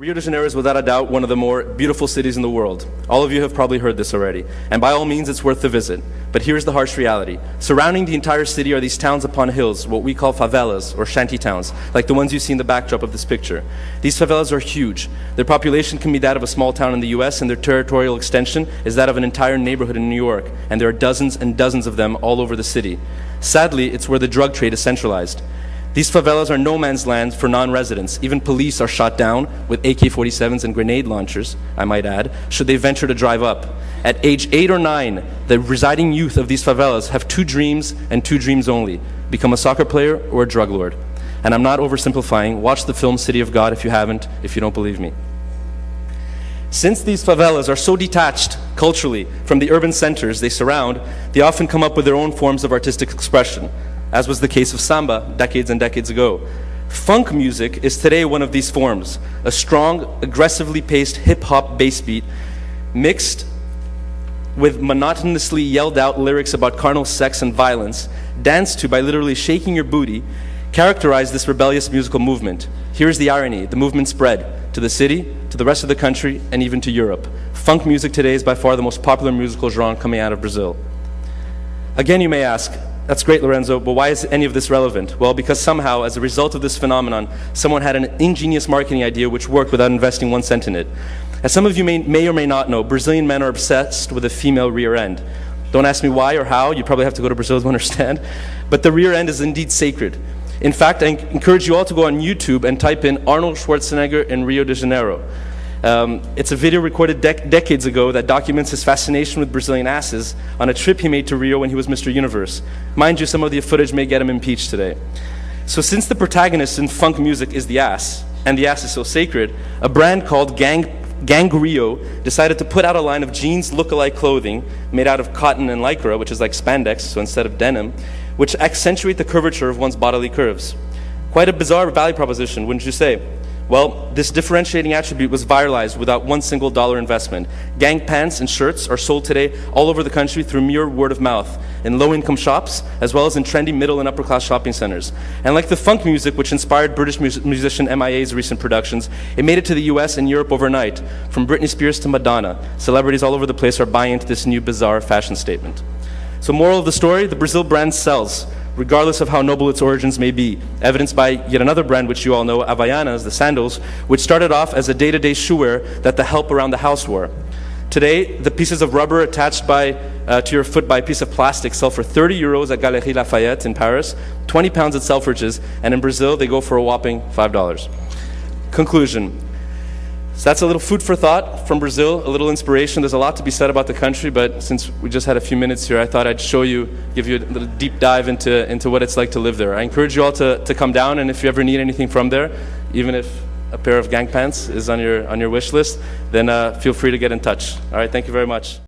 Rio de Janeiro is without a doubt one of the more beautiful cities in the world. All of you have probably heard this already, and by all means it's worth the visit. But here's the harsh reality. Surrounding the entire city are these towns upon hills, what we call favelas or shanty towns, like the ones you see in the backdrop of this picture. These favelas are huge. Their population can be that of a small town in the US, and their territorial extension is that of an entire neighborhood in New York, and there are dozens and dozens of them all over the city. Sadly, it's where the drug trade is centralized. These favelas are no man's land for non-residents. Even police are shot down with AK-47s and grenade launchers, I might add, should they venture to drive up. At age 8 or 9, the residing youth of these favelas have two dreams and two dreams only: become a soccer player or a drug lord. And I'm not oversimplifying. Watch the film City of God if you haven't, if you don't believe me. Since these favelas are so detached culturally from the urban centers they surround, they often come up with their own forms of artistic expression, as was the case of samba decades and decades ago. Funk music is today one of these forms, a strong, aggressively paced hip-hop bass beat mixed with monotonously yelled out lyrics about carnal sex and violence, danced to by literally shaking your booty, characterize this rebellious musical movement. Here's the irony: the movement spread to the city, to the rest of the country, and even to Europe. Funk music today is by far the most popular musical genre coming out of Brazil. Again, you may ask, that's great, Lorenzo, but why is any of this relevant? Well, because somehow, as a result of this phenomenon, someone had an ingenious marketing idea which worked without investing 1 cent in it. As some of you may or may not know, Brazilian men are obsessed with a female rear end. Don't ask me why or how, you probably have to go to Brazil to understand, but the rear end is indeed sacred. In fact, I encourage you all to go on YouTube and type in Arnold Schwarzenegger in Rio de Janeiro. It's a video recorded decades ago that documents his fascination with Brazilian asses on a trip he made to Rio when he was Mr. Universe. Mind you, some of the footage may get him impeached today. So since the protagonist in funk music is the ass, and the ass is so sacred, a brand called Gang Rio decided to put out a line of jeans look-alike clothing made out of cotton and lycra, which is like spandex, so instead of denim, which accentuate the curvature of one's bodily curves. Quite a bizarre value proposition, wouldn't you say? Well, this differentiating attribute was viralized without one single dollar investment. Gang pants and shirts are sold today all over the country through mere word of mouth, in low-income shops, as well as in trendy middle and upper-class shopping centers. And like the funk music which inspired British musician MIA's recent productions, it made it to the US and Europe overnight. From Britney Spears to Madonna, celebrities all over the place are buying into this new bizarre fashion statement. So moral of the story, the Brazil brand sells, regardless of how noble its origins may be, evidenced by yet another brand which you all know, Havaianas, the sandals, which started off as a day-to-day shoe-wear that the help around the house wore. Today, the pieces of rubber attached to your foot by a piece of plastic sell for 30 euros at Galeries Lafayette in Paris, 20 pounds at Selfridges, and in Brazil they go for a whopping $5. Conclusion. So that's a little food for thought from Brazil, a little inspiration. There's a lot to be said about the country, but since we just had a few minutes here, I thought I'd show you, give you a little deep dive into what it's like to live there. I encourage you all to come down, and if you ever need anything from there, even if a pair of gang pants is on your wish list, then feel free to get in touch. All right, thank you very much.